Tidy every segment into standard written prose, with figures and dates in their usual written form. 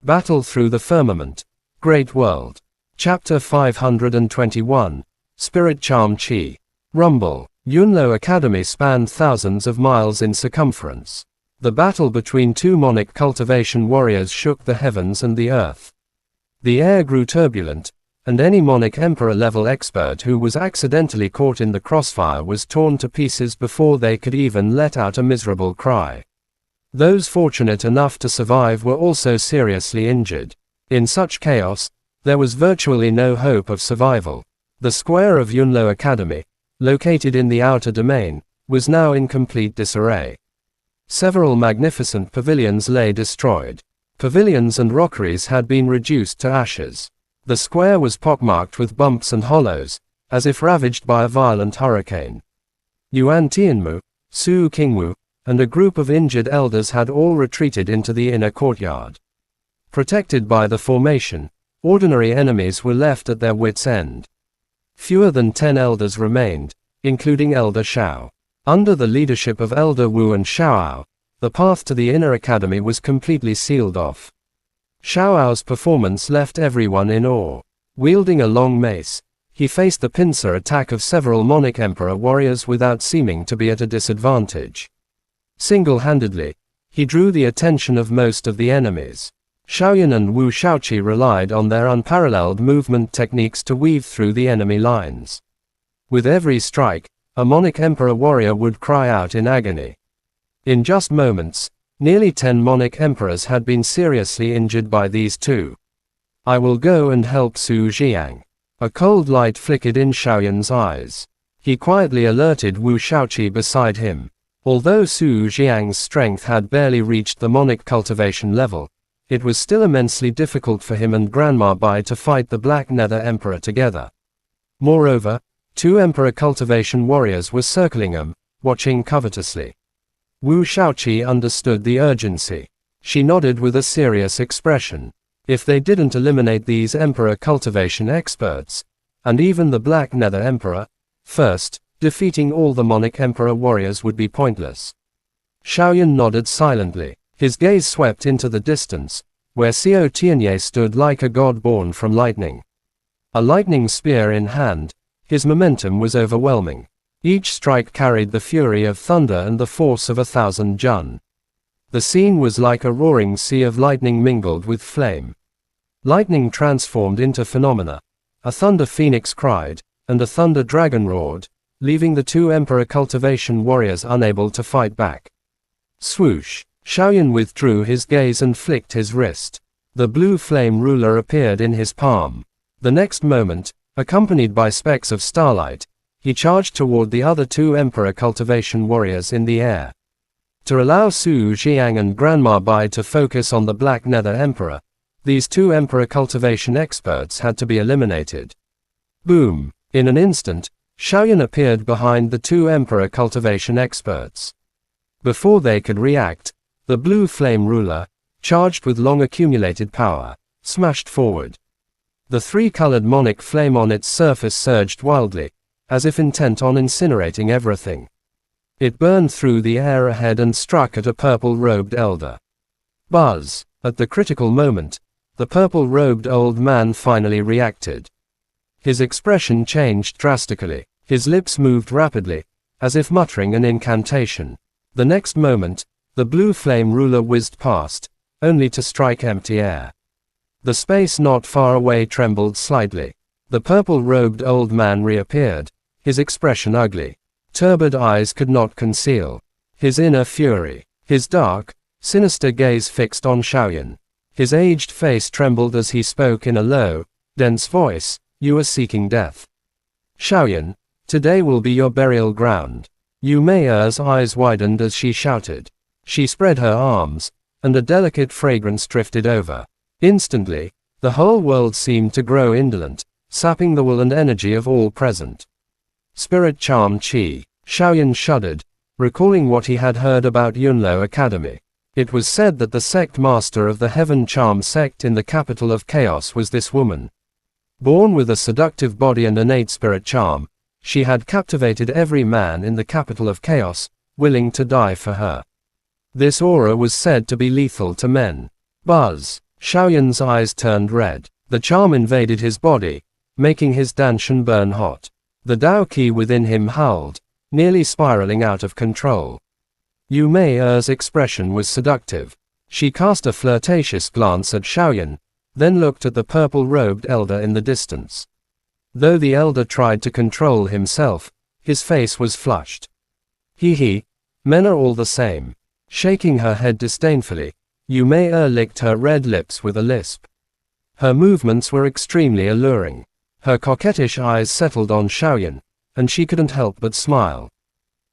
Battle through the firmament. Great world. Chapter 521. Spirit Charm Chi. Rumble. Yunlo Academy spanned thousands of miles in circumference. The battle between two Monic cultivation warriors shook the heavens and the earth. The air grew turbulent, and any Monic Emperor-level expert who was accidentally caught in the crossfire was torn to pieces before they could even let out a miserable cry. Those fortunate enough to survive were also seriously injured. In such chaos, there was virtually no hope of survival. The square of Yunlo Academy, located in the outer domain, was now in complete disarray. Several magnificent pavilions lay destroyed. Pavilions and rockeries had been reduced to ashes. The square was pockmarked with bumps and hollows, as if ravaged by a violent hurricane. Yuan Tianmu, Su Qingwu, and a group of injured elders had all retreated into the inner courtyard. Protected by the formation, ordinary enemies were left at their wits' end. Fewer than 10 elders remained, including Elder Shao. Under the leadership of Elder Wu and Xiaoao, the path to the inner academy was completely sealed off. Xiaoao's performance left everyone in awe. Wielding a long mace, he faced the pincer attack of several Monic Emperor warriors without seeming to be at a disadvantage. Single-handedly, he drew the attention of most of the enemies. Xiaoyan and Wu Shaoqi relied on their unparalleled movement techniques to weave through the enemy lines. With every strike, a Monic Emperor warrior would cry out in agony. In just moments, nearly 10 Monic Emperors had been seriously injured by these two. I will go and help Su Jiang. A cold light flickered in Xiaoyan's eyes. He quietly alerted Wu Shaoqi beside him. Although Su Jiang's strength had barely reached the Monic cultivation level, it was still immensely difficult for him and Grandma Bai to fight the Black Nether Emperor together. Moreover, 2 Emperor cultivation warriors were circling him, watching covetously. Wu Shaoqi understood the urgency. She nodded with a serious expression. If they didn't eliminate these Emperor cultivation experts, and even the Black Nether Emperor, first, defeating all the Monic Emperor warriors would be pointless. Xiaoyan nodded silently. His gaze swept into the distance, where Xiao Tianye stood like a god born from lightning. A lightning spear in hand, his momentum was overwhelming. Each strike carried the fury of thunder and the force of 1,000 jun. The scene was like a roaring sea of lightning mingled with flame. Lightning transformed into phenomena. A thunder phoenix cried, and a thunder dragon roared, leaving the 2 Emperor cultivation warriors unable to fight back. Swoosh! Xiaoyan withdrew his gaze and flicked his wrist. The blue flame ruler appeared in his palm. The next moment, accompanied by specks of starlight, he charged toward the other 2 Emperor cultivation warriors in the air. To allow Su Jiang and Grandma Bai to focus on the Black Nether Emperor, these 2 Emperor cultivation experts had to be eliminated. Boom! In an instant, Xiaoyan appeared behind the 2 Emperor cultivation experts. Before they could react, the blue flame ruler, charged with long accumulated power, smashed forward. The 3-colored Monic flame on its surface surged wildly, as if intent on incinerating everything. It burned through the air ahead and struck at a purple-robed elder. Buzz! At the critical moment, the purple-robed old man finally reacted. His expression changed drastically. His lips moved rapidly, as if muttering an incantation. The next moment, the blue flame ruler whizzed past, only to strike empty air. The space not far away trembled slightly. The purple-robed old man reappeared, his expression ugly. Turbid eyes could not conceal his inner fury. His dark, sinister gaze fixed on Xiaoyan. His aged face trembled as he spoke in a low, dense voice, "You are seeking death. Xiaoyan, today will be your burial ground." Yu Mei's eyes widened as she shouted. She spread her arms, and a delicate fragrance drifted over. Instantly, the whole world seemed to grow indolent, sapping the will and energy of all present. Spirit Charm Chi. Xiaoyan shuddered, recalling what he had heard about Yunlo Academy. It was said that the sect master of the Heaven Charm sect in the capital of Chaos was this woman. Born with a seductive body and innate spirit charm, she had captivated every man in the capital of Chaos, willing to die for her. This aura was said to be lethal to men. Buzz! Xiaoyan's eyes turned red. The charm invaded his body, making his Danshan burn hot. The Dao Qi within him howled, nearly spiraling out of control. Yu Mei's expression was seductive. She cast a flirtatious glance at Xiaoyan, then looked at the purple-robed elder in the distance. Though the elder tried to control himself, his face was flushed. He, men are all the same. Shaking her head disdainfully, Yu Mei licked her red lips with a lisp. Her movements were extremely alluring. Her coquettish eyes settled on Xiaoyan, and she couldn't help but smile.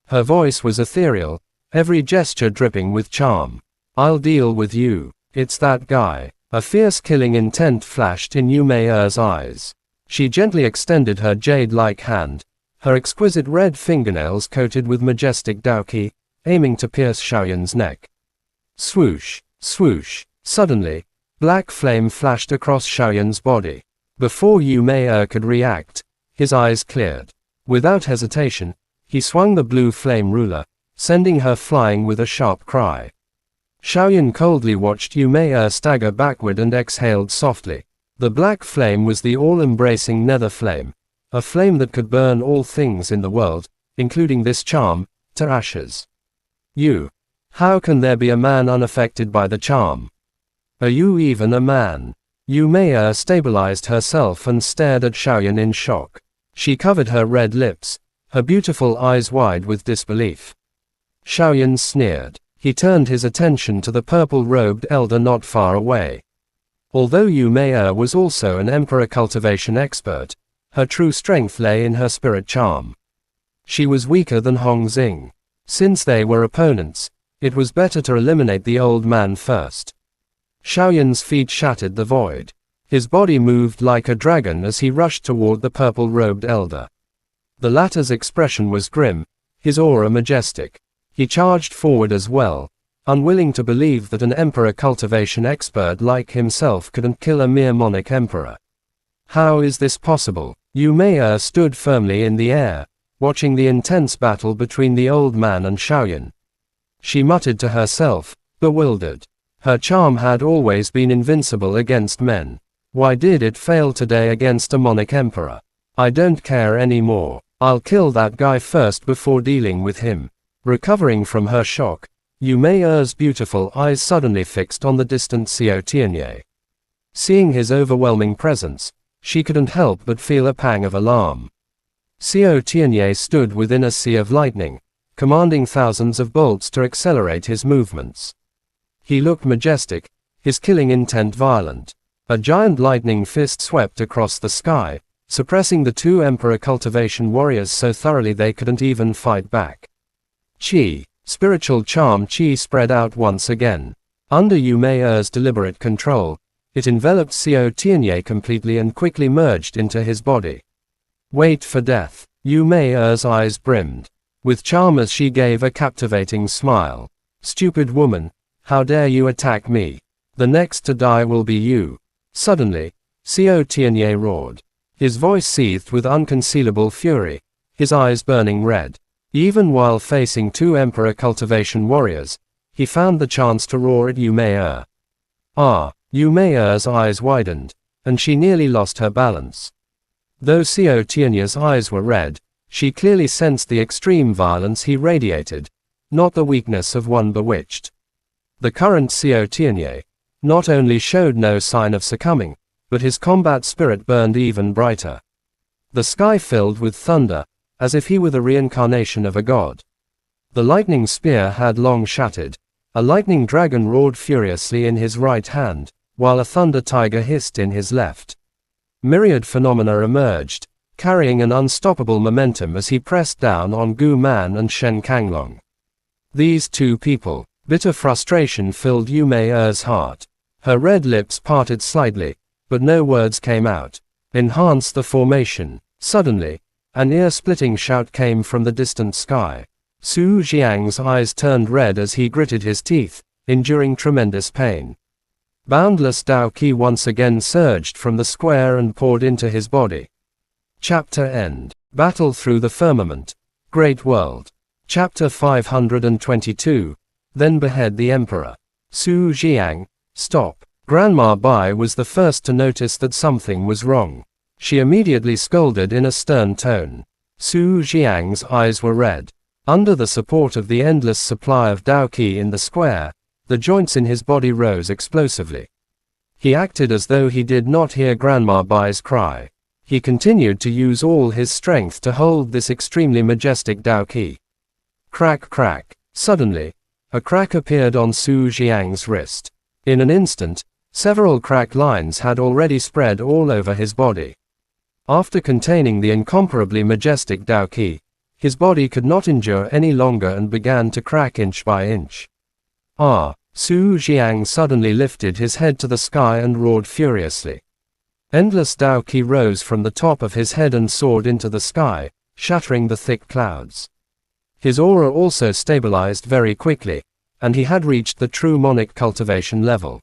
Her voice was ethereal, every gesture dripping with charm. I'll deal with you. It's that guy. A fierce killing intent flashed in Yu Mei's eyes. She gently extended her jade-like hand, her exquisite red fingernails coated with majestic Dao Qi, aiming to pierce Xiaoyan's neck. Swoosh, swoosh. Suddenly, black flame flashed across Xiaoyan's body. Before Yu Mei could react, his eyes cleared. Without hesitation, he swung the blue flame ruler, sending her flying with a sharp cry. Xiaoyan coldly watched Yu Mei stagger backward and exhaled softly. The black flame was the all-embracing nether flame, a flame that could burn all things in the world, including this charm, to ashes. How can there be a man unaffected by the charm? Are you even a man? Yu Mei stabilized herself and stared at Xiaoyan in shock. She covered her red lips, her beautiful eyes wide with disbelief. Xiaoyan sneered. He turned his attention to the purple-robed elder not far away. Although Yu Mei was also an emperor cultivation expert, her true strength lay in her spirit charm. She was weaker than Hong Xing. Since they were opponents, it was better to eliminate the old man first. Xiaoyan's feet shattered the void. His body moved like a dragon as he rushed toward the purple-robed elder. The latter's expression was grim, his aura majestic. He charged forward as well, unwilling to believe that an emperor cultivation expert like himself couldn't kill a mere monarch emperor. How is this possible? Yu Mei stood firmly in the air, watching the intense battle between the old man and Xiaoyan. She muttered to herself, bewildered. Her charm had always been invincible against men. Why did it fail today against a monarch emperor? I don't care anymore. I'll kill that guy first before dealing with him. Recovering from her shock, Yu Mei's beautiful eyes suddenly fixed on the distant Xiao Tianye. Seeing his overwhelming presence, she couldn't help but feel a pang of alarm. Xiao Tianye stood within a sea of lightning, commanding thousands of bolts to accelerate his movements. He looked majestic, his killing intent violent. A giant lightning fist swept across the sky, suppressing the two emperor cultivation warriors so thoroughly they couldn't even fight back. Qi, spiritual charm Qi spread out once again. Under Yu Mei's deliberate control, it enveloped Xiao Tianye completely and quickly merged into his body. Wait for death. Yu Mei's eyes brimmed. With charm as she gave a captivating smile. Stupid woman, how dare you attack me? The next to die will be you. Suddenly, Xiao Tianye roared. His voice seethed with unconcealable fury, his eyes burning red. Even while facing two emperor cultivation warriors, he found the chance to roar at Yu Mei. Yu Mei's eyes widened, and she nearly lost her balance. Though Xiao Tianye's eyes were red, she clearly sensed the extreme violence he radiated, not the weakness of one bewitched. The current Xiao Tianye not only showed no sign of succumbing, but his combat spirit burned even brighter. The sky filled with thunder, as if he were the reincarnation of a god. The lightning spear had long shattered. A lightning dragon roared furiously in his right hand, while a thunder tiger hissed in his left. Myriad phenomena emerged, carrying an unstoppable momentum as he pressed down on Gu Man and Shen Kanglong. These two people. Bitter frustration filled Yu Mei's heart. Her red lips parted slightly, but no words came out. Enhance the formation. Suddenly, an ear-splitting shout came from the distant sky. Su Jiang's eyes turned red as he gritted his teeth, enduring tremendous pain. Boundless Dao Qi once again surged from the square and poured into his body. Chapter End. Battle through the firmament. Great World. Chapter 522. Then behead the Emperor. Su Jiang, stop. Grandma Bai was the first to notice that something was wrong. She immediately scolded in a stern tone. Su Jiang's eyes were red. Under the support of the endless supply of Dao Qi in the square, the joints in his body rose explosively. He acted as though he did not hear Grandma Bai's cry. He continued to use all his strength to hold this extremely majestic Dao Qi. Crack crack. Suddenly, a crack appeared on Su Jiang's wrist. In an instant, several crack lines had already spread all over his body. After containing the incomparably majestic Dao Qi, his body could not endure any longer and began to crack inch by inch. Ah! Su Jiang suddenly lifted his head to the sky and roared furiously. Endless Dao Qi rose from the top of his head and soared into the sky, shattering the thick clouds. His aura also stabilized very quickly, and he had reached the true monic cultivation level.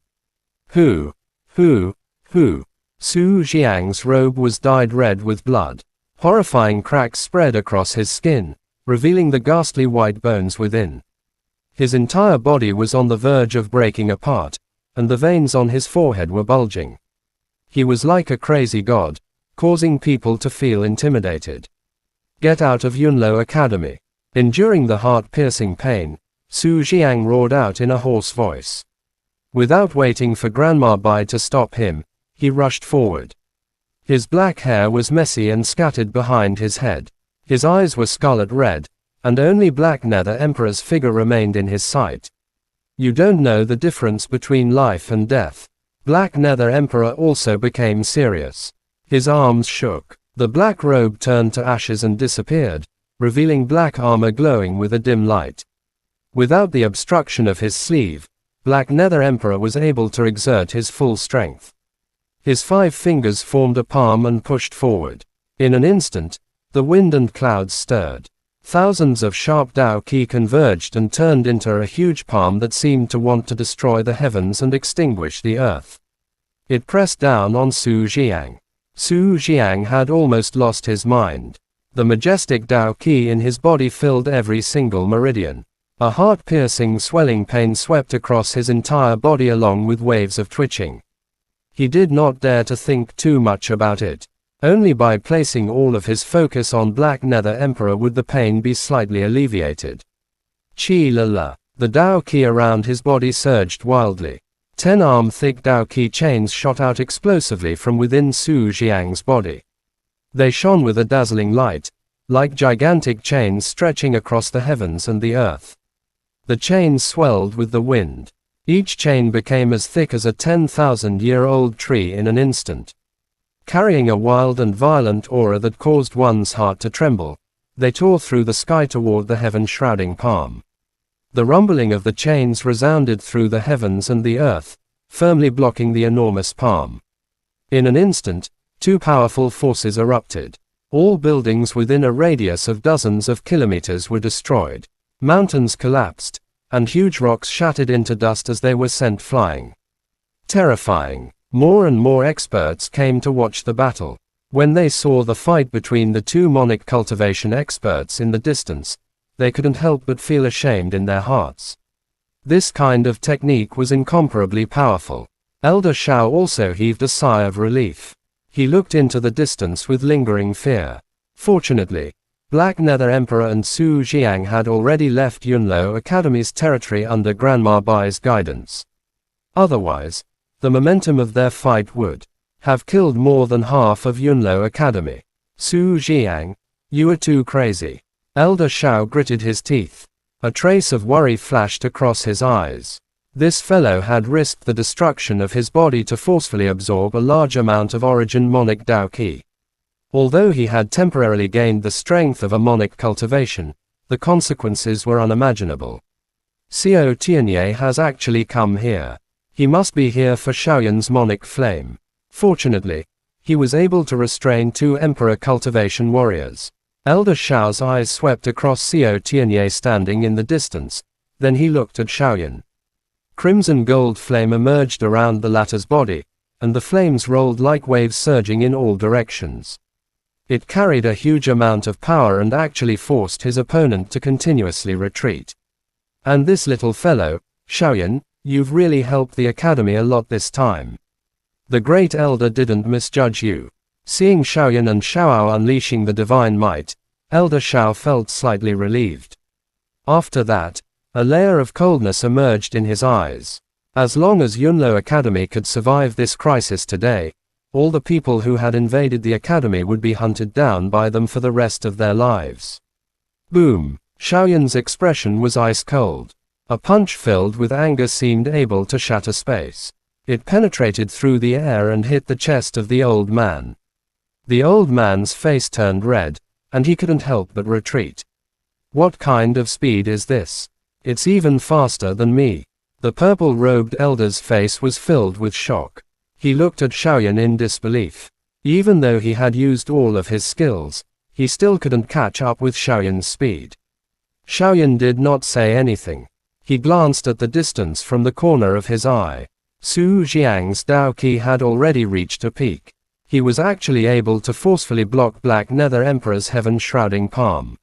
Hu! Hu! Hu! Su Jiang's robe was dyed red with blood. Horrifying cracks spread across his skin, revealing the ghastly white bones within. His entire body was on the verge of breaking apart, and the veins on his forehead were bulging. He was like a crazy god, causing people to feel intimidated. Get out of Yunlo Academy. Enduring the heart-piercing pain, Su Jiang roared out in a hoarse voice. Without waiting for Grandma Bai to stop him, he rushed forward. His black hair was messy and scattered behind his head. His eyes were scarlet red, and only Black Nether Emperor's figure remained in his sight. You don't know the difference between life and death. Black Nether Emperor also became serious. His arms shook. The black robe turned to ashes and disappeared, revealing black armor glowing with a dim light. Without the obstruction of his sleeve, Black Nether Emperor was able to exert his full strength. His 5 fingers formed a palm and pushed forward. In an instant, the wind and clouds stirred. Thousands of sharp Dao Qi converged and turned into a huge palm that seemed to want to destroy the heavens and extinguish the earth. It pressed down on Su Jiang. Su Jiang had almost lost his mind. The majestic Dao Qi in his body filled every single meridian. A heart-piercing swelling pain swept across his entire body along with waves of twitching. He did not dare to think too much about it. Only by placing all of his focus on Black Nether Emperor would the pain be slightly alleviated. Chi la la. The Dao Qi around his body surged wildly. 10-arm-thick Dao Qi chains shot out explosively from within Su Jiang's body. They shone with a dazzling light, like gigantic chains stretching across the heavens and the earth. The chains swelled with the wind. Each chain became as thick as a 10,000-year-old tree in an instant. Carrying a wild and violent aura that caused one's heart to tremble, they tore through the sky toward the heaven-shrouding palm. The rumbling of the chains resounded through the heavens and the earth, firmly blocking the enormous palm. In an instant, 2 powerful forces erupted. All buildings within a radius of dozens of kilometers were destroyed. Mountains collapsed, and huge rocks shattered into dust as they were sent flying. Terrifying. More and more experts came to watch the battle. When they saw the fight between the 2 monic cultivation experts in the distance, they couldn't help but feel ashamed in their hearts. This kind of technique was incomparably powerful. Elder Shao also heaved a sigh of relief. He looked into the distance with lingering fear. Fortunately, Black Nether Emperor and Su Jiang had already left Yunlo Academy's territory under Grandma Bai's guidance. Otherwise, the momentum of their fight would have killed more than half of Yunlo Academy. Su Jiang, you are too crazy. Elder Shao gritted his teeth. A trace of worry flashed across his eyes. This fellow had risked the destruction of his body to forcefully absorb a large amount of origin monic Dao Qi. Although he had temporarily gained the strength of a monic cultivation, the consequences were unimaginable. Xiao Tianye has actually come here. He must be here for Shaoyan's monic flame. Fortunately, he was able to restrain 2 Emperor cultivation warriors. Elder Shao's eyes swept across Xiao Tianye standing in the distance, then he looked at Shaoyan. Crimson gold flame emerged around the latter's body, and the flames rolled like waves surging in all directions. It carried a huge amount of power and actually forced his opponent to continuously retreat. And this little fellow, Shaoyan, you've really helped the academy a lot this time. The Great Elder didn't misjudge you. Seeing Xiaoyan and Xiaoao unleashing the divine might, Elder Xiao felt slightly relieved. After that, a layer of coldness emerged in his eyes. As long as Yunlo Academy could survive this crisis today, all the people who had invaded the academy would be hunted down by them for the rest of their lives. Boom! Xiaoyan's expression was ice cold. A punch filled with anger seemed able to shatter space. It penetrated through the air and hit the chest of the old man. The old man's face turned red, and he couldn't help but retreat. What kind of speed is this? It's even faster than me. The purple-robed elder's face was filled with shock. He looked at Xiaoyan in disbelief. Even though he had used all of his skills, he still couldn't catch up with Xiaoyan's speed. Xiaoyan did not say anything. He glanced at the distance from the corner of his eye. Su Jiang's Dao Qi had already reached a peak. He was actually able to forcefully block Black Nether Emperor's heaven-shrouding palm.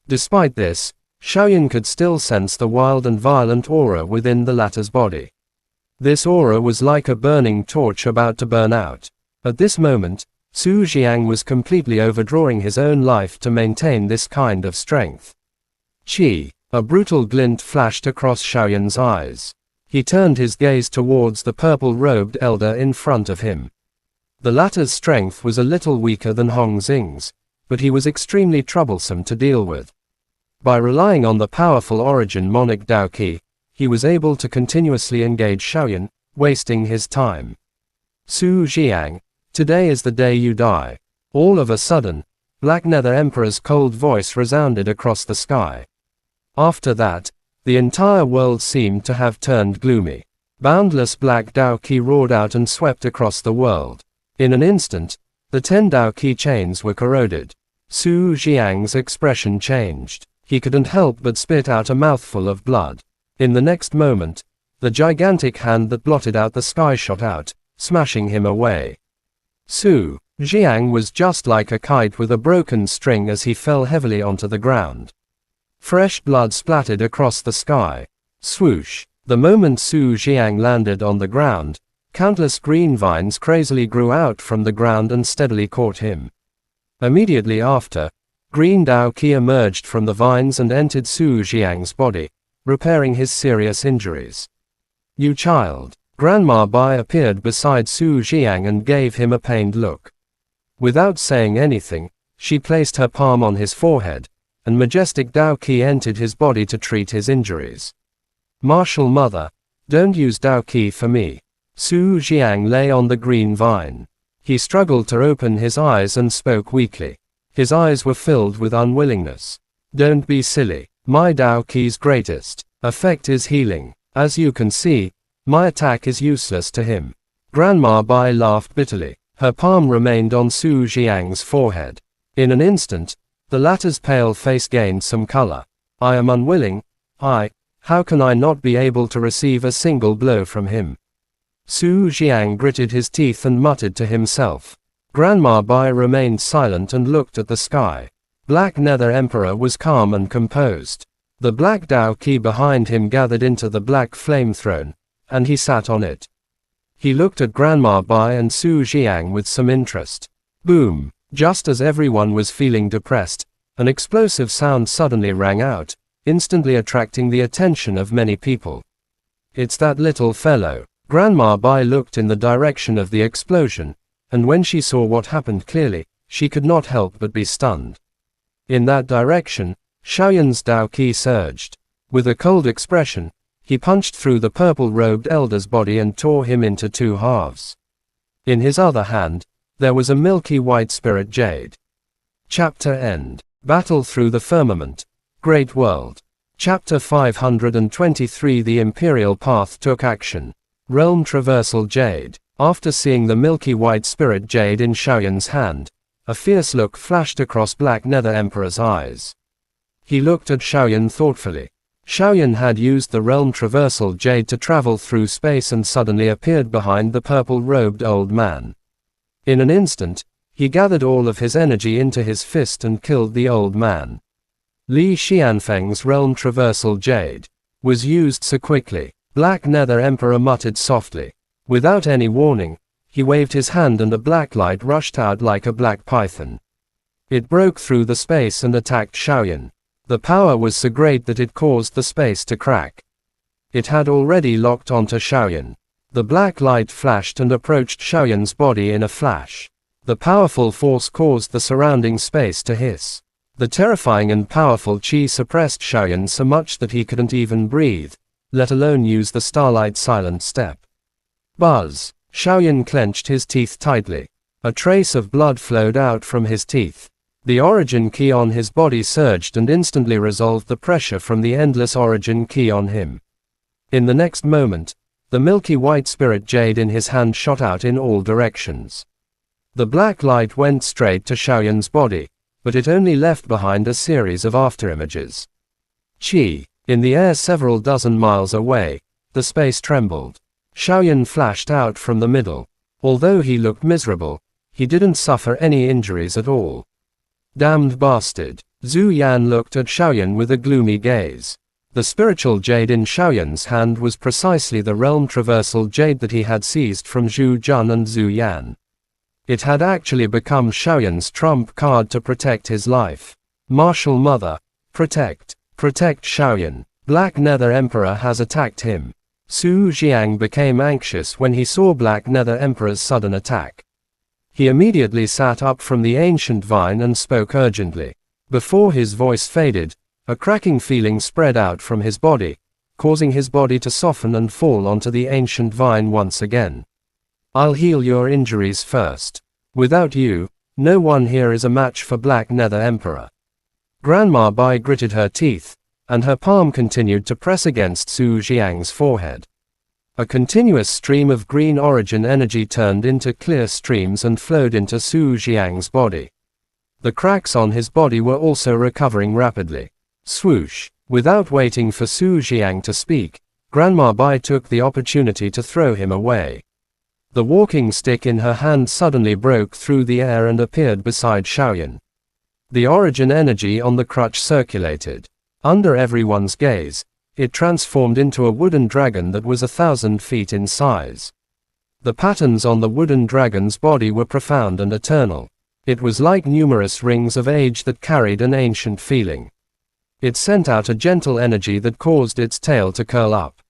Despite this, Xiaoyan could still sense the wild and violent aura within the latter's body. This aura was like a burning torch about to burn out. At this moment, Su Jiang was completely overdrawing his own life to maintain this kind of strength. Qi, a brutal glint flashed across Xiaoyan's eyes. He turned his gaze towards the purple-robed elder in front of him. The latter's strength was a little weaker than Hong Xing's, but he was extremely troublesome to deal with. By relying on the powerful origin Monic Dao Qi, he was able to continuously engage Xiaoyan, wasting his time. Su Jiang, today is the day you die. All of a sudden, Black Nether Emperor's cold voice resounded across the sky. After that, the entire world seemed to have turned gloomy. Boundless Black Dao Qi roared out and swept across the world. In an instant, the 10 Dao Qi chains were corroded. Su Jiang's expression changed. He couldn't help but spit out a mouthful of blood. In the next moment, the gigantic hand that blotted out the sky shot out, smashing him away. Su Jiang was just like a kite with a broken string as he fell heavily onto the ground. Fresh blood splattered across the sky. Swoosh! The moment Su Jiang landed on the ground, countless green vines crazily grew out from the ground and steadily caught him. Immediately after, green Dao Qi emerged from the vines and entered Su Jiang's body, repairing his serious injuries. You child! Grandma Bai appeared beside Su Jiang and gave him a pained look. Without saying anything, she placed her palm on his forehead, and majestic Dao Qi entered his body to treat his injuries. Martial mother, don't use Dao Qi for me. Su Jiang lay on the green vine. He struggled to open his eyes and spoke weakly. His eyes were filled with unwillingness. Don't be silly. My Dao Qi's greatest effect is healing. As you can see, my attack is useless to him. Grandma Bai laughed bitterly. Her palm remained on Su Jiang's forehead. In an instant, the latter's pale face gained some color. I am unwilling. How can I not be able to receive a single blow from him? Su Jiang gritted his teeth and muttered to himself. Grandma Bai remained silent and looked at the sky. Black Nether Emperor was calm and composed. The black Dao Qi behind him gathered into the black flame throne, and he sat on it. He looked at Grandma Bai and Su Jiang with some interest. Boom! Just as everyone was feeling depressed, an explosive sound suddenly rang out, instantly attracting the attention of many people. It's that little fellow. Grandma Bai looked in the direction of the explosion, and when she saw what happened clearly, she could not help but be stunned. In that direction, Xiaoyan's Dao Qi surged. With a cold expression, he punched through the purple-robed elder's body and tore him into two halves. In his other hand, there was a milky white spirit jade. Chapter End. Battle through the firmament. Great World. Chapter 523 The Imperial Path took action. Realm Traversal Jade. After seeing the milky white spirit jade in Xiaoyan's hand, a fierce look flashed across Black Nether Emperor's eyes. He looked at Xiaoyan thoughtfully. Xiaoyan had used the Realm Traversal Jade to travel through space and suddenly appeared behind the purple-robed old man. In an instant, he gathered all of his energy into his fist and killed the old man. Li Xianfeng's Realm Traversal Jade was used so quickly. Black Nether Emperor muttered softly. Without any warning, he waved his hand and a black light rushed out like a black python. It broke through the space and attacked Xiaoyan. The power was so great that it caused the space to crack. It had already locked onto Xiaoyan. The black light flashed and approached Xiaoyan's body in a flash. The powerful force caused the surrounding space to hiss. The terrifying and powerful qi suppressed Xiaoyan so much that he couldn't even breathe, let alone use the starlight silent step. Buzz! Xiaoyan clenched his teeth tightly. A trace of blood flowed out from his teeth. The origin key on his body surged and instantly resolved the pressure from the endless origin key on him. In the next moment, the milky white spirit jade in his hand shot out in all directions. The black light went straight to Xiaoyan's body, but it only left behind a series of afterimages. Qi. In the air several dozen miles away, the space trembled. Xiaoyan flashed out from the middle. Although he looked miserable, he didn't suffer any injuries at all. Damned bastard. Zhu Yan looked at Xiaoyan with a gloomy gaze. The spiritual jade in Xiaoyan's hand was precisely the realm traversal jade that he had seized from Zhu Jun and Zhu Yan. It had actually become Xiaoyan's trump card to protect his life. Martial Mother. Protect. Protect Xiaoyan. Black Nether Emperor has attacked him. Su Xiang became anxious when he saw Black Nether Emperor's sudden attack. He immediately sat up from the ancient vine and spoke urgently. Before his voice faded, a cracking feeling spread out from his body, causing his body to soften and fall onto the ancient vine once again. I'll heal your injuries first. Without you, no one here is a match for Black Nether Emperor. Grandma Bai gritted her teeth, and her palm continued to press against Su Xiang's forehead. A continuous stream of green origin energy turned into clear streams and flowed into Su Xiang's body. The cracks on his body were also recovering rapidly. Swoosh! Without waiting for Su Xiang to speak, Grandma Bai took the opportunity to throw him away. The walking stick in her hand suddenly broke through the air and appeared beside Xiaoyan. The origin energy on the crutch circulated. Under everyone's gaze, it transformed into a wooden dragon that was 1,000 feet in size. The patterns on the wooden dragon's body were profound and eternal. It was like numerous rings of age that carried an ancient feeling. It sent out a gentle energy that caused its tail to curl up.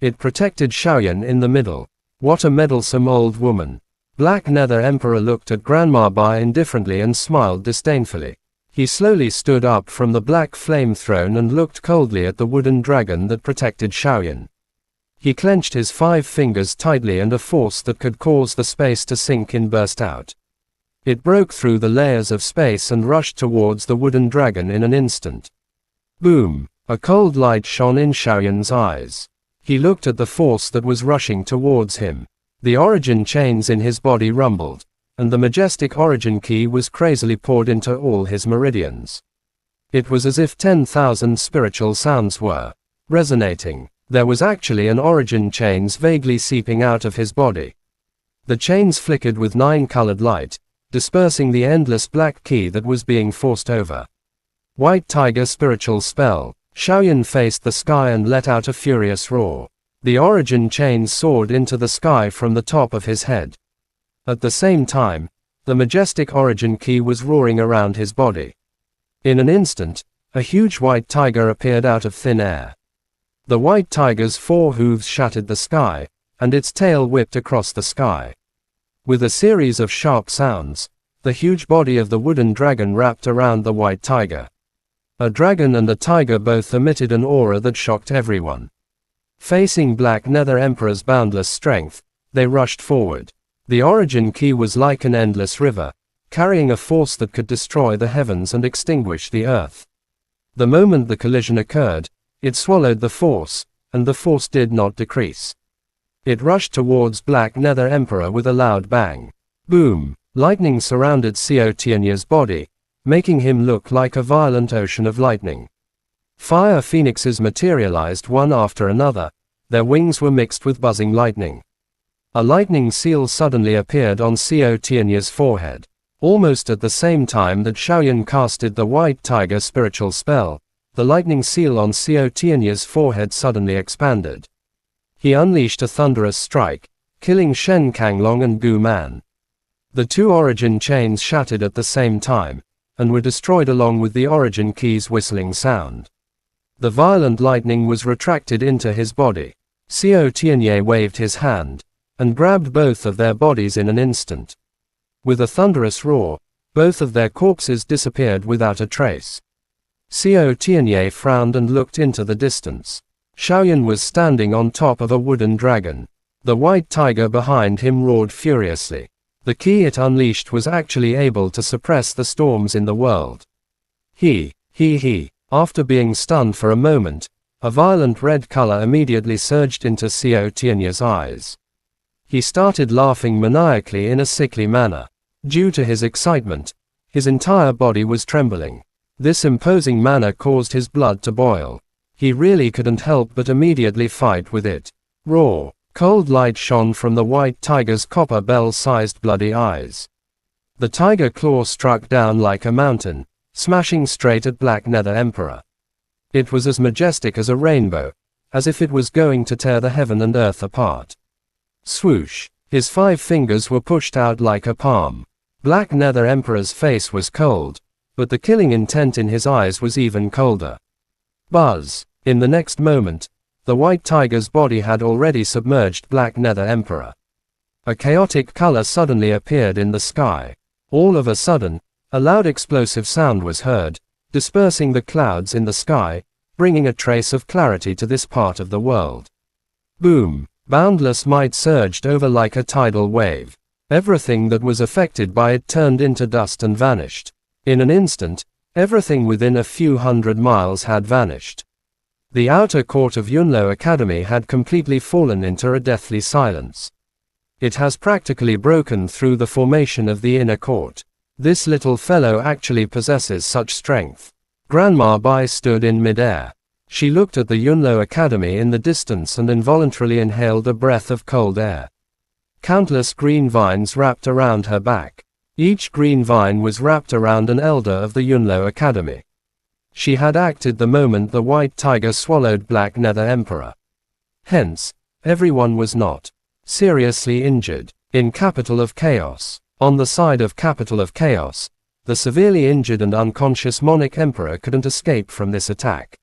It protected Xiaoyan in the middle. What a meddlesome old woman. Black Nether Emperor looked at Grandma Bai indifferently and smiled disdainfully. He slowly stood up from the black flame throne and looked coldly at the wooden dragon that protected Xiaoyan. He clenched his 5 fingers tightly and a force that could cause the space to sink in burst out. It broke through the layers of space and rushed towards the wooden dragon in an instant. Boom! A cold light shone in Xiaoyan's eyes. He looked at the force that was rushing towards him. The origin chains in his body rumbled, and the majestic origin key was crazily poured into all his meridians. It was as if 10,000 spiritual sounds were resonating. There was actually an origin chains vaguely seeping out of his body. The chains flickered with 9-colored light, dispersing the endless black key that was being forced over. White Tiger Spiritual Spell. Xiaoyan faced the sky and let out a furious roar. The origin chains soared into the sky from the top of his head. At the same time, the majestic origin key was roaring around his body. In an instant, a huge white tiger appeared out of thin air. The white tiger's 4 hooves shattered the sky, and its tail whipped across the sky. With a series of sharp sounds, the huge body of the wooden dragon wrapped around the white tiger. A dragon and a tiger both emitted an aura that shocked everyone. Facing Black Nether Emperor's boundless strength, they rushed forward. The origin key was like an endless river, carrying a force that could destroy the heavens and extinguish the earth. The moment the collision occurred, it swallowed the force, and the force did not decrease. It rushed towards Black Nether Emperor with a loud bang. Boom! Lightning surrounded Xiao Tianya's body, making him look like a violent ocean of lightning. Fire phoenixes materialized one after another. Their wings were mixed with buzzing lightning. A lightning seal suddenly appeared on Xiao Tianya's forehead. Almost at the same time that Xiaoyan casted the White Tiger spiritual spell, the lightning seal on Xiao Tianya's forehead suddenly expanded. He unleashed a thunderous strike, killing Shen Kanglong and Gu Man. The two origin chains shattered at the same time, and were destroyed along with the origin key's whistling sound. The violent lightning was retracted into his body. Xiao Tianye waved his hand, and grabbed both of their bodies in an instant. With a thunderous roar, both of their corpses disappeared without a trace. Xiao Tianye frowned and looked into the distance. Xiaoyan was standing on top of a wooden dragon. The white tiger behind him roared furiously. The key it unleashed was actually able to suppress the storms in the world. He. After being stunned for a moment, a violent red color immediately surged into Xiao Tianye's eyes. He started laughing maniacally in a sickly manner. Due to his excitement, his entire body was trembling. This imposing manner caused his blood to boil. He really couldn't help but immediately fight with it. Roar! Cold light shone from the white tiger's copper bell-sized bloody eyes. The tiger claw struck down like a mountain, smashing straight at Black Nether Emperor. It was as majestic as a rainbow, as if it was going to tear the heaven and earth apart. Swoosh! His 5 fingers were pushed out like a palm. Black Nether Emperor's face was cold, but the killing intent in his eyes was even colder. Buzz! In the next moment, the white tiger's body had already submerged Black Nether Emperor. A chaotic color suddenly appeared in the sky. All of a sudden, a loud explosive sound was heard, dispersing the clouds in the sky, bringing a trace of clarity to this part of the world. Boom! Boundless might surged over like a tidal wave. Everything that was affected by it turned into dust and vanished. In an instant, everything within a few hundred miles had vanished. The outer court of Yunlo Academy had completely fallen into a deathly silence. It has practically broken through the formation of the inner court. This little fellow actually possesses such strength. Grandma Bai stood in midair. She looked at the Yunlo Academy in the distance and involuntarily inhaled a breath of cold air. Countless green vines wrapped around her back. Each green vine was wrapped around an elder of the Yunlo Academy. She had acted the moment the white tiger swallowed Black Nether Emperor. Hence, everyone was not seriously injured. In Capital of Chaos. On the side of Capital of Chaos, the severely injured and unconscious Monarch Emperor couldn't escape from this attack.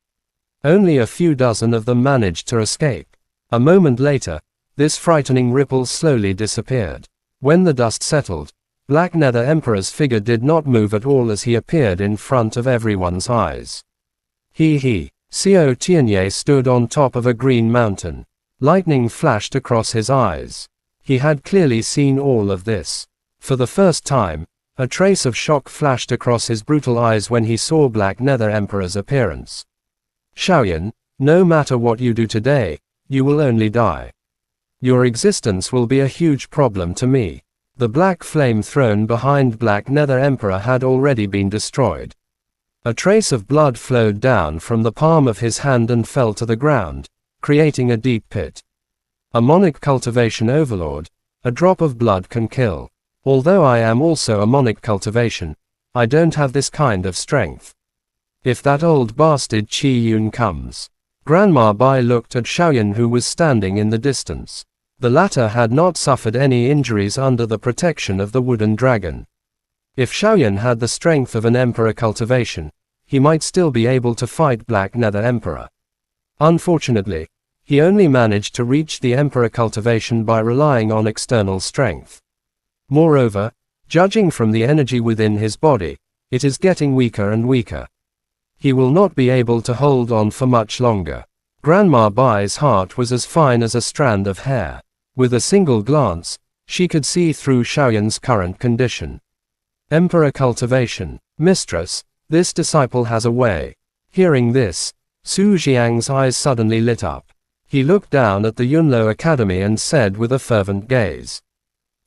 Only a few dozen of them managed to escape. A moment later, this frightening ripple slowly disappeared. When the dust settled, Black Nether Emperor's figure did not move at all as he appeared in front of everyone's eyes. Xiao Tianye stood on top of a green mountain. Lightning flashed across his eyes. He had clearly seen all of this. For the first time, a trace of shock flashed across his brutal eyes when he saw Black Nether Emperor's appearance. Xiaoyan, no matter what you do today, you will only die. Your existence will be a huge problem to me. The black flame throne behind Black Nether Emperor had already been destroyed. A trace of blood flowed down from the palm of his hand and fell to the ground, creating a deep pit. A monarch cultivation overlord, a drop of blood can kill. Although I am also a monarch cultivation, I don't have this kind of strength. If that old bastard Qi Yun comes. Grandma Bai looked at Xiaoyan who was standing in the distance. The latter had not suffered any injuries under the protection of the wooden dragon. If Xiaoyan had the strength of an emperor cultivation, he might still be able to fight Black Nether Emperor. Unfortunately, he only managed to reach the emperor cultivation by relying on external strength. Moreover, judging from the energy within his body, it is getting weaker and weaker. He will not be able to hold on for much longer. Grandma Bai's heart was as fine as a strand of hair. With a single glance, she could see through Xiaoyan's current condition. Emperor cultivation. Mistress, this disciple has a way. Hearing this, Su Jiang's eyes suddenly lit up. He looked down at the Yunlo Academy and said with a fervent gaze.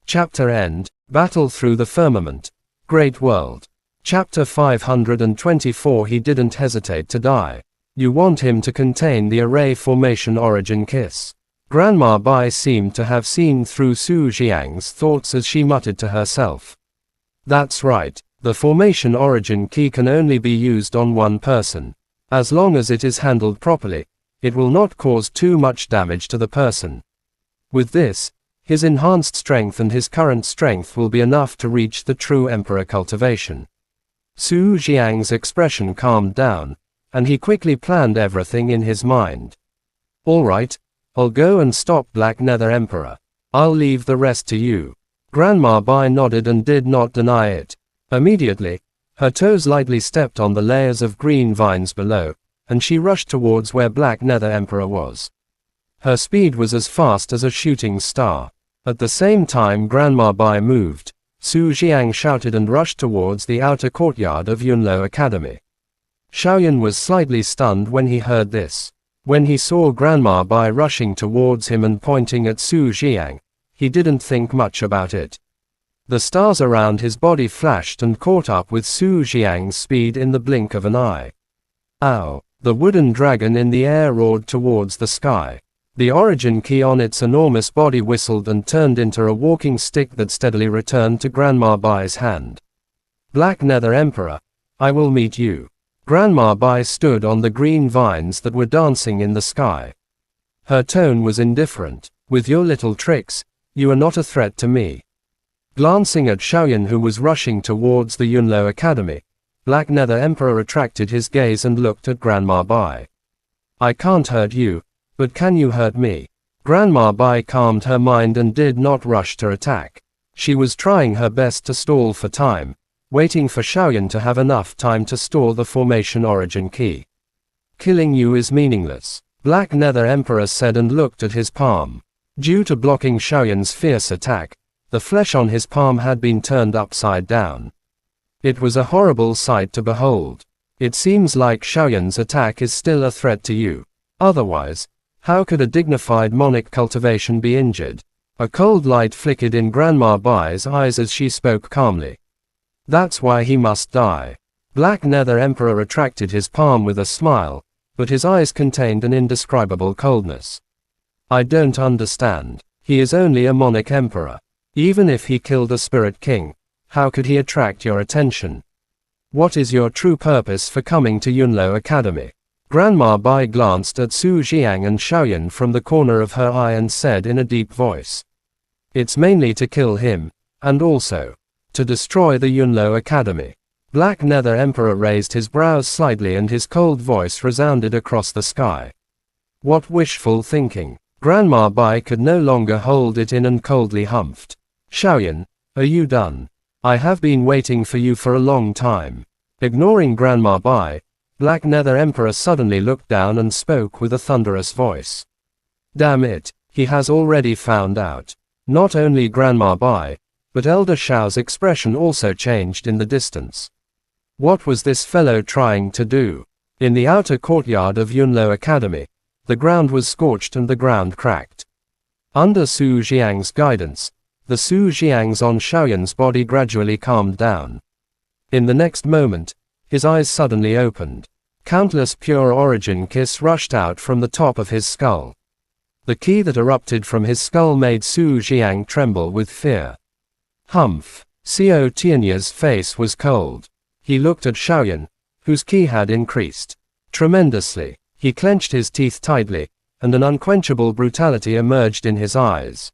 Chapter End. Battle Through the Firmament. Great World. Chapter 524. He didn't hesitate to die. You want him to contain the array formation origin kiss. Grandma Bai seemed to have seen through Su Jiang's thoughts as she muttered to herself. That's right, the formation origin key can only be used on one person. As long as it is handled properly, it will not cause too much damage to the person. With this, his enhanced strength and his current strength will be enough to reach the true Emperor cultivation. Su Jiang's expression calmed down, and he quickly planned everything in his mind. All right, I'll go and stop Black Nether Emperor. I'll leave the rest to you. Grandma Bai nodded and did not deny it. Immediately, her toes lightly stepped on the layers of green vines below, and she rushed towards where Black Nether Emperor was. Her speed was as fast as a shooting star. At the same time Grandma Bai moved, Su Jiang shouted and rushed towards the outer courtyard of Yunlo Academy. Xiaoyan was slightly stunned when he heard this. When he saw Grandma Bai rushing towards him and pointing at Su Jiang, he didn't think much about it. The stars around his body flashed and caught up with Su Jiang's speed in the blink of an eye. Ow! The wooden dragon in the air roared towards the sky. The origin key on its enormous body whistled and turned into a walking stick that steadily returned to Grandma Bai's hand. Black Nether Emperor, I will meet you. Grandma Bai stood on the green vines that were dancing in the sky. Her tone was indifferent. With your little tricks, you are not a threat to me. Glancing at Xiaoyan who was rushing towards the Yunlo Academy, Black Nether Emperor retracted his gaze and looked at Grandma Bai. I can't hurt you, but can you hurt me? Grandma Bai calmed her mind and did not rush to attack. She was trying her best to stall for time, waiting for Xiaoyan to have enough time to store the formation origin key. Killing you is meaningless, Black Nether Emperor said and looked at his palm. Due to blocking Xiaoyan's fierce attack, the flesh on his palm had been turned upside down. It was a horrible sight to behold. It seems like Xiaoyan's attack is still a threat to you. Otherwise, how could a dignified monarch cultivation be injured? A cold light flickered in Grandma Bai's eyes as she spoke calmly. That's why he must die. Black Nether Emperor retracted his palm with a smile, but his eyes contained an indescribable coldness. I don't understand. He is only a monarch emperor. Even if he killed a spirit king, how could he attract your attention? What is your true purpose for coming to Yunlo Academy? Grandma Bai glanced at Su Jiang and Xiaoyan from the corner of her eye and said in a deep voice. It's mainly to kill him, and also to destroy the Yunlo Academy. Black Nether Emperor raised his brows slightly and his cold voice resounded across the sky. What wishful thinking. Grandma Bai could no longer hold it in and coldly humphed. Xiaoyan, are you done? I have been waiting for you for a long time. Ignoring Grandma Bai, Black Nether Emperor suddenly looked down and spoke with a thunderous voice. Damn it, he has already found out. Not only Grandma Bai, but Elder Xiao's expression also changed in the distance. What was this fellow trying to do? In the outer courtyard of Yunlo Academy, the ground was scorched and the ground cracked. Under Su Jiang's guidance, the Su Jiangs on Xiaoyan's body gradually calmed down. In the next moment, his eyes suddenly opened. Countless pure origin kiss rushed out from the top of his skull. The ki that erupted from his skull made Su Jiang tremble with fear. Humph! Xiao Tianya's face was cold. He looked at Xiaoyan, whose ki had increased tremendously. He clenched his teeth tightly, and an unquenchable brutality emerged in his eyes.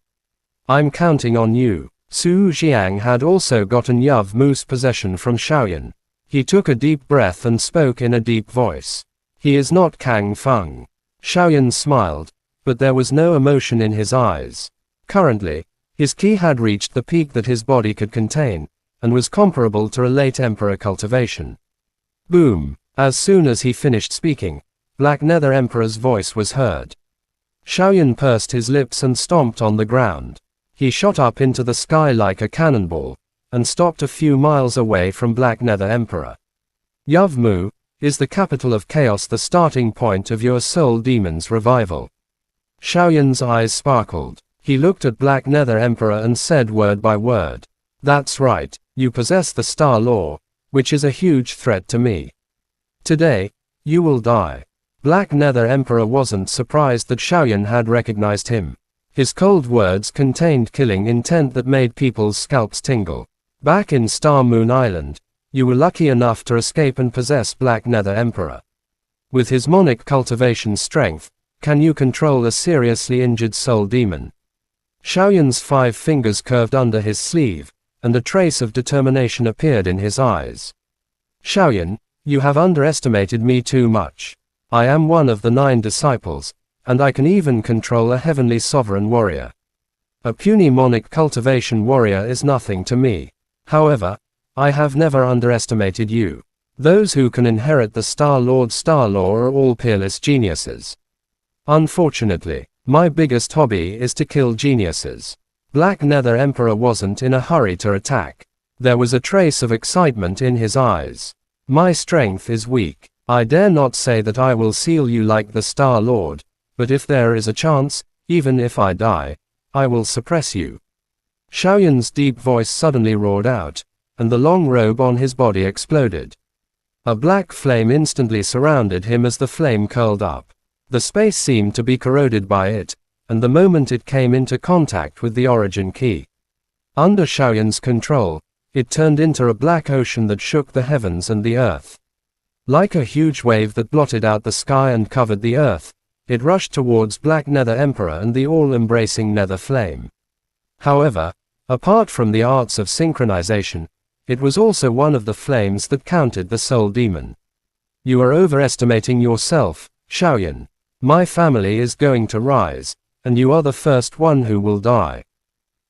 I'm counting on you. Su Jiang had also gotten Yav Mu's possession from Xiaoyan. He took a deep breath and spoke in a deep voice. He is not Kang Feng. Xiaoyan smiled, but there was no emotion in his eyes. Currently, his ki had reached the peak that his body could contain, and was comparable to a late emperor cultivation. Boom! As soon as he finished speaking, Black Nether Emperor's voice was heard. Xiaoyan pursed his lips and stomped on the ground. He shot up into the sky like a cannonball, and stopped a few miles away from Black Nether Emperor. Yavmu is the capital of chaos, the starting point of your soul demon's revival. Xiaoyan's eyes sparkled. He looked at Black Nether Emperor and said word by word. That's right, you possess the Star Law, which is a huge threat to me. Today, you will die. Black Nether Emperor wasn't surprised that Xiaoyan had recognized him. His cold words contained killing intent that made people's scalps tingle. Back in Star Moon Island, you were lucky enough to escape and possess Black Nether Emperor. With his monarch cultivation strength, Can you control a seriously injured soul demon? Xiaoyan's 5 fingers curved under his sleeve, and a trace of determination appeared in his eyes. Xiaoyan, you have underestimated me too much. I am one of the 9 disciples, and I can even control a heavenly sovereign warrior. A puny monic cultivation warrior is nothing to me. However, I have never underestimated you. Those who can inherit the Star Lord Star Law are all peerless geniuses. Unfortunately, my biggest hobby is to kill geniuses. Black Nether Emperor wasn't in a hurry to attack. There was a trace of excitement in his eyes. My strength is weak. I dare not say that I will seal you like the Star Lord, but if there is a chance, even if I die, I will suppress you. Xiaoyan's deep voice suddenly roared out, and the long robe on his body exploded. A black flame instantly surrounded him as the flame curled up. The space seemed to be corroded by it, and the moment it came into contact with the origin key. Under Xiaoyan's control, it turned into a black ocean that shook the heavens and the earth. Like a huge wave that blotted out the sky and covered the earth, it rushed towards Black Nether Emperor and the all-embracing Nether Flame. However, apart from the arts of synchronization, it was also one of the flames that countered the soul demon. You are overestimating yourself, Xiaoyan. My family is going to rise, and you are the first one who will die.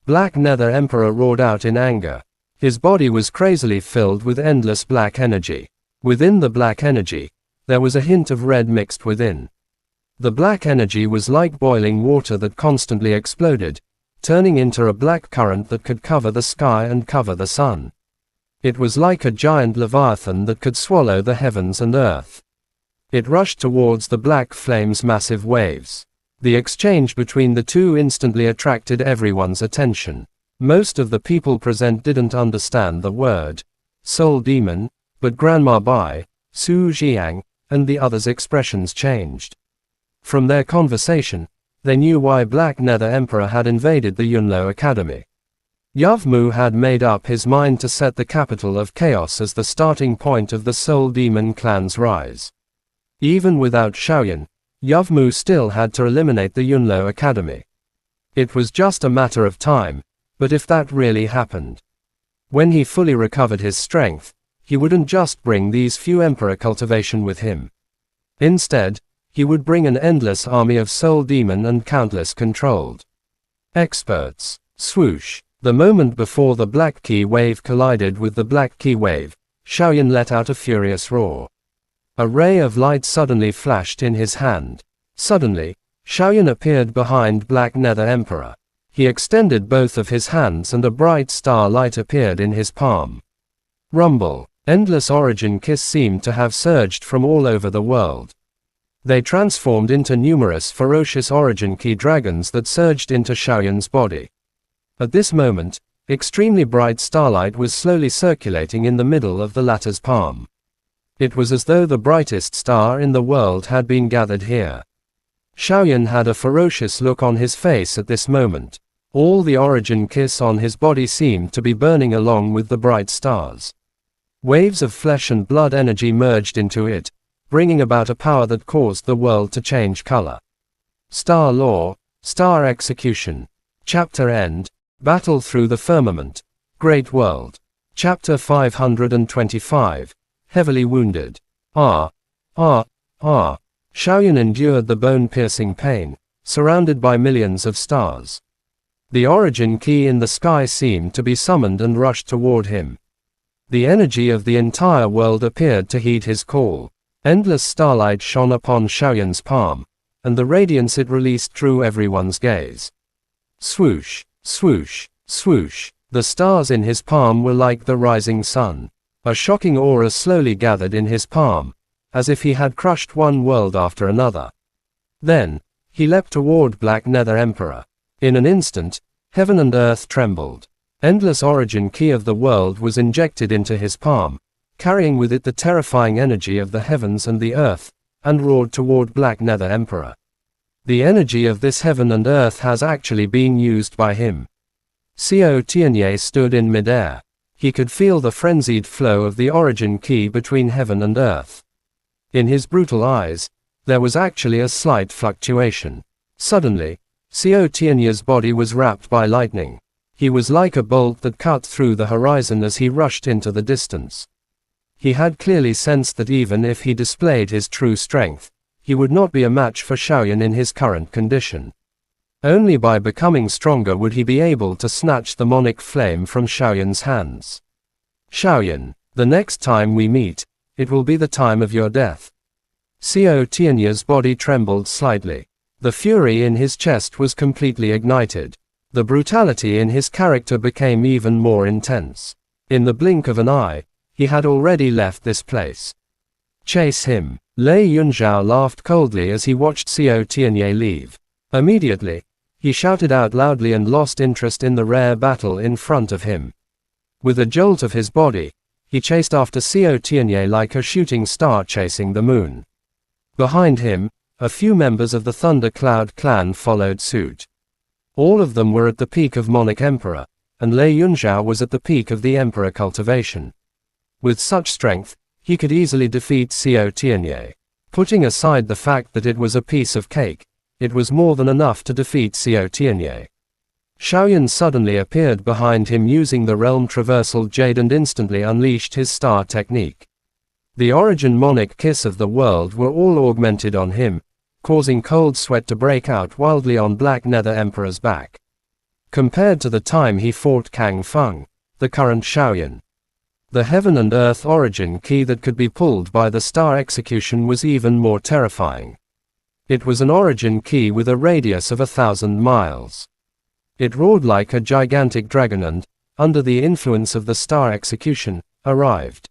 Black Nether Emperor roared out in anger. His body was crazily filled with endless black energy. Within the black energy, there was a hint of red mixed within. The black energy was like boiling water that constantly exploded, turning into a black current that could cover the sky and cover the sun. It was like a giant leviathan that could swallow the heavens and earth. It rushed towards the black flame's massive waves. The exchange between the two instantly attracted everyone's attention. Most of the people present didn't understand the word soul demon, but Grandma Bai, Su Jiang, and the others' expressions changed. From their conversation, they knew why Black Nether Emperor had invaded the Yunlo Academy. Yavmu had made up his mind to set the capital of chaos as the starting point of the Soul Demon clan's rise. Even without Xiaoyan, Yavmu still had to eliminate the Yunlo Academy. It was just a matter of time, but if that really happened, when he fully recovered his strength, he wouldn't just bring these few Emperor cultivation with him. Instead, he would bring an endless army of Soul Demon and countless controlled experts. Swoosh! The moment before the Black Key Wave collided with the Black Key Wave, Xiaoyan let out a furious roar. A ray of light suddenly flashed in his hand. Suddenly, Xiaoyan appeared behind Black Nether Emperor. He extended both of his hands and a bright star light appeared in his palm. Rumble! Endless origin kiss seemed to have surged from all over the world. They transformed into numerous ferocious origin key dragons that surged into Xiaoyan's body. At this moment, extremely bright starlight was slowly circulating in the middle of the latter's palm. It was as though the brightest star in the world had been gathered here. Xiaoyan had a ferocious look on his face at this moment. All the origin kiss on his body seemed to be burning along with the bright stars. Waves of flesh and blood energy merged into it, bringing about a power that caused the world to change color. Star Law, Star Execution. Chapter End. Battle Through the Firmament. Great World. Chapter 525. Heavily Wounded. Xiaoyan endured the bone-piercing pain, surrounded by millions of stars. The origin key in the sky seemed to be summoned and rushed toward him. The energy of the entire world appeared to heed his call. Endless starlight shone upon Xiaoyan's palm, and the radiance it released drew everyone's gaze. Swoosh, swoosh, swoosh. The stars in his palm were like the rising sun. A shocking aura slowly gathered in his palm, as if he had crushed one world after another. Then, he leapt toward Black Nether Emperor. In an instant, heaven and earth trembled. Endless origin key of the world was injected into his palm, carrying with it the terrifying energy of the heavens and the earth, and roared toward Black Nether Emperor. The energy of this heaven and earth has actually been used by him. Xiao Tianye stood in midair. He could feel the frenzied flow of the origin key between heaven and earth. In his brutal eyes, There was actually a slight fluctuation. Suddenly, Xiao Tianya's body was wrapped by lightning. He was like a bolt that cut through the horizon as he rushed into the distance. He had clearly sensed that even if he displayed his true strength, he would not be a match for Xiaoyan in his current condition. Only by becoming stronger would he be able to snatch the monic flame from Xiaoyan's hands. Xiaoyan, the next time we meet, it will be the time of your death. Xiao Tianya's body trembled slightly. The fury in his chest was completely ignited. The brutality in his character became even more intense. In the blink of an eye, he had already left this place. Chase him. Lei Yunzhao laughed coldly as he watched Xiao Tianya leave. Immediately, he shouted out loudly and lost interest in the rare battle in front of him. With a jolt of his body, he chased after Xiao Tianya like a shooting star chasing the moon. Behind him, a few members of the Thunder Cloud clan followed suit. All of them were at the peak of Monic Emperor, and Lei Yunzhao was at the peak of the Emperor cultivation. With such strength, he could easily defeat Xiao Tianya. Putting aside the fact that it was a piece of cake, it was more than enough to defeat Xiao Tianya. Xiaoyan suddenly appeared behind him using the Realm Traversal Jade and instantly unleashed his star technique. The origin monic kiss of the world were all augmented on him, causing cold sweat to break out wildly on Black Nether Emperor's back. Compared to the time he fought Kang Feng, the current Xiaoyan, the heaven and earth origin key that could be pulled by the star execution was even more terrifying. It was an origin key with a radius of 1,000 miles. It roared like a gigantic dragon and, under the influence of the star execution, arrived.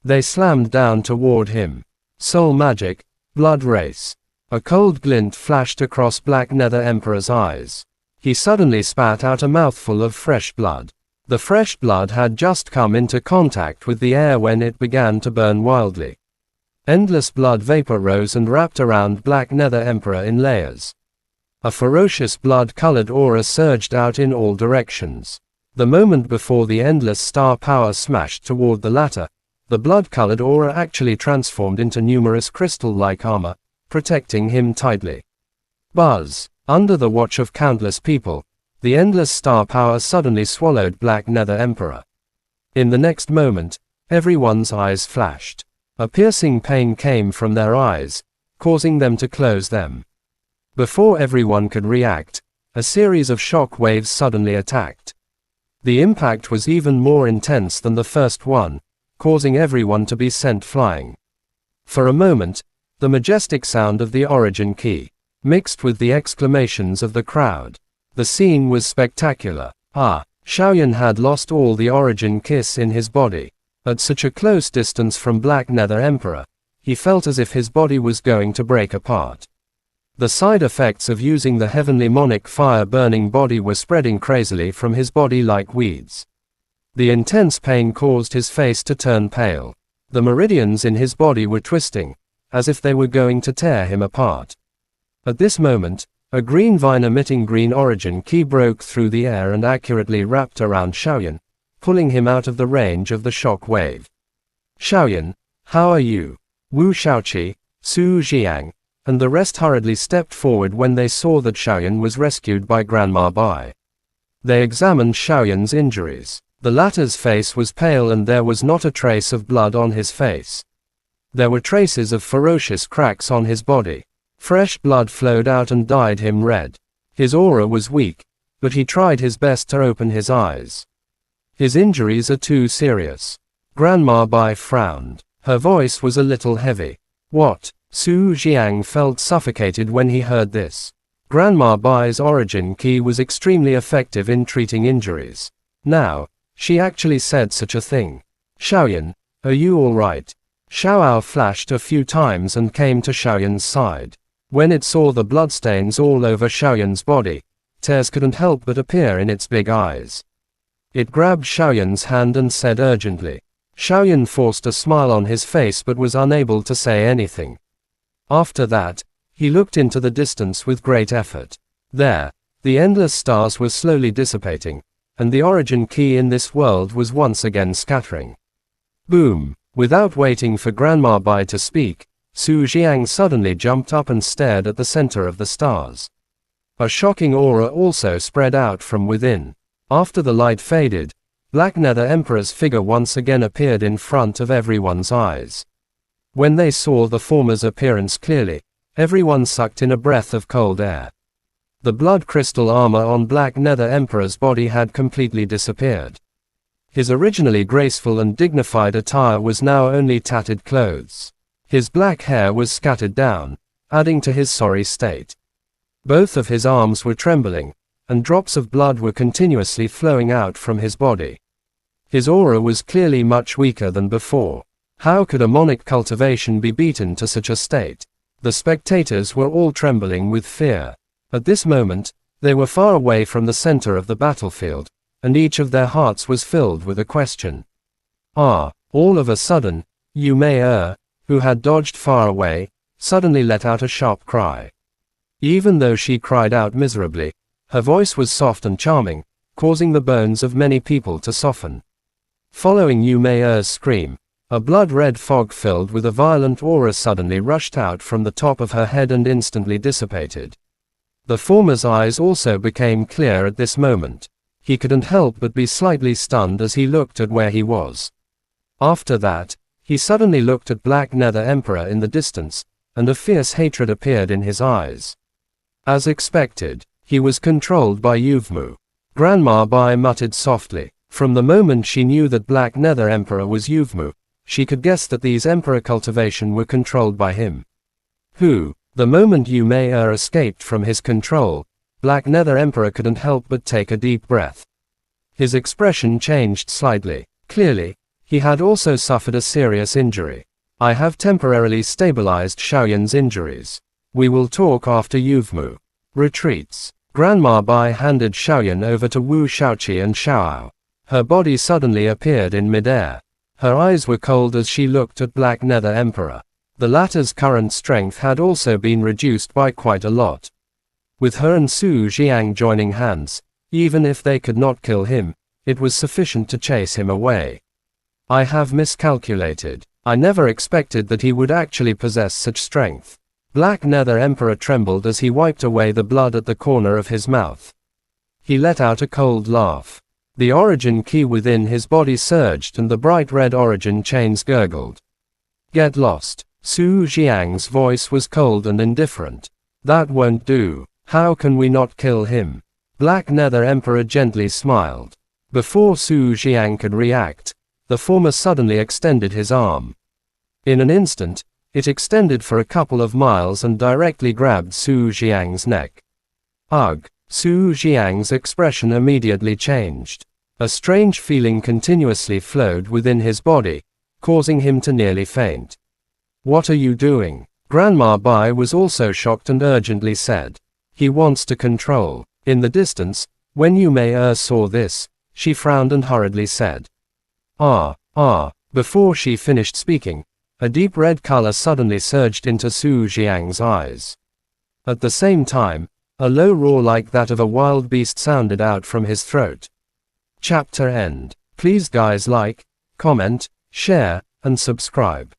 They slammed down toward him. Soul magic, blood race. A cold glint flashed across Black Nether Emperor's eyes. He suddenly spat out a mouthful of fresh blood. The fresh blood had just come into contact with the air when it began to burn wildly. Endless blood vapor rose and wrapped around Black Nether Emperor in layers. A ferocious blood-colored aura surged out in all directions. The moment before the endless star power smashed toward the latter, the blood-colored aura actually transformed into numerous crystal-like armor, protecting him tightly. Buzz! Under the watch of countless people, the endless star power suddenly swallowed Black Nether Emperor. In the next moment, everyone's eyes flashed. A piercing pain came from their eyes, causing them to close them. Before everyone could react, a series of shock waves suddenly attacked. The impact was even more intense than the first one, causing everyone to be sent flying. For a moment, the majestic sound of the origin key mixed with the exclamations of the crowd. The scene was spectacular. Xiaoyan had lost all the origin kiss in his body. At such a close distance from Black Nether Emperor, he felt as if his body was going to break apart. The side effects of using the heavenly monic fire-burning body were spreading crazily from his body like weeds. The intense pain caused his face to turn pale. The meridians in his body were twisting, as if they were going to tear him apart. At this moment, a green vine emitting green origin key broke through the air and accurately wrapped around Xiaoyan, pulling him out of the range of the shock wave. Xiaoyan, how are you? Wu Shaoqi, Su Jiang, and the rest hurriedly stepped forward when they saw that Xiaoyan was rescued by Grandma Bai. They examined Xiaoyan's injuries. The latter's face was pale and there was not a trace of blood on his face. There were traces of ferocious cracks on his body. Fresh blood flowed out and dyed him red. His aura was weak, but he tried his best to open his eyes. His injuries are too serious. Grandma Bai frowned. Her voice was a little heavy. What? Su Jiang felt suffocated when he heard this. Grandma Bai's origin key was extremely effective in treating injuries. Now, she actually said such a thing. Xiaoyan, are you alright? Xiaoao flashed a few times and came to Xiaoyan's side. When it saw the bloodstains all over Xiaoyan's body, tears couldn't help but appear in its big eyes. It grabbed Xiaoyan's hand and said urgently. Xiaoyan forced a smile on his face but was unable to say anything. After that, he looked into the distance with great effort. There, the endless stars were slowly dissipating, and the origin key in this world was once again scattering. Boom! Without waiting for Grandma Bai to speak, Su Jiang suddenly jumped up and stared at the center of the stars. A shocking aura also spread out from within. After the light faded, Black Nether Emperor's figure once again appeared in front of everyone's eyes. When they saw the former's appearance clearly, everyone sucked in a breath of cold air. The blood crystal armor on Black Nether Emperor's body had completely disappeared. His originally graceful and dignified attire was now only tattered clothes. His black hair was scattered down, adding to his sorry state. Both of his arms were trembling, and drops of blood were continuously flowing out from his body. His aura was clearly much weaker than before. How could a monarch cultivation be beaten to such a state? The spectators were all trembling with fear. At this moment, they were far away from the center of the battlefield, and each of their hearts was filled with a question. All of a sudden, Yu Mei, who had dodged far away, suddenly let out a sharp cry. Even though she cried out miserably, her voice was soft and charming, causing the bones of many people to soften. Following Yu Mei's scream, a blood-red fog filled with a violent aura suddenly rushed out from the top of her head and instantly dissipated. The former's eyes also became clear at this moment. He couldn't help but be slightly stunned as he looked at where he was. After that, he suddenly looked at Black Nether Emperor in the distance, and a fierce hatred appeared in his eyes. As expected, he was controlled by Yuvmu. Grandma Bai muttered softly. From the moment she knew that Black Nether Emperor was Yuvmu, she could guess that these Emperor cultivation were controlled by him. The moment Yu Mei escaped from his control, Black Nether Emperor couldn't help but take a deep breath. His expression changed slightly. Clearly, he had also suffered a serious injury. I have temporarily stabilized Xiaoyan's injuries. We will talk after Yuvmu retreats. Grandma Bai handed Xiaoyan over to Wu Xiaoqi and Xiaoao. Her body suddenly appeared in midair. Her eyes were cold as she looked at Black Nether Emperor. The latter's current strength had also been reduced by quite a lot. With her and Su Jiang joining hands, even if they could not kill him, it was sufficient to chase him away. I have miscalculated. I never expected that he would actually possess such strength. Black Nether Emperor trembled as he wiped away the blood at the corner of his mouth. He let out a cold laugh. The origin key within his body surged and the bright red origin chains gurgled. Get lost. Su Jiang's voice was cold and indifferent. That won't do. How can we not kill him? Black Nether Emperor gently smiled. Before Su Jiang could react, the former suddenly extended his arm. In an instant, it extended for a couple of miles and directly grabbed Su Jiang's neck. Ugh! Su Jiang's expression immediately changed. A strange feeling continuously flowed within his body, causing him to nearly faint. What are you doing? Grandma Bai was also shocked and urgently said. He wants to control. In the distance, when Yu Mei saw this, she frowned and hurriedly said. Before she finished speaking, a deep red color suddenly surged into Su Jiang's eyes. At the same time, a low roar like that of a wild beast sounded out from his throat. Chapter end. Please guys like, comment, share, and subscribe.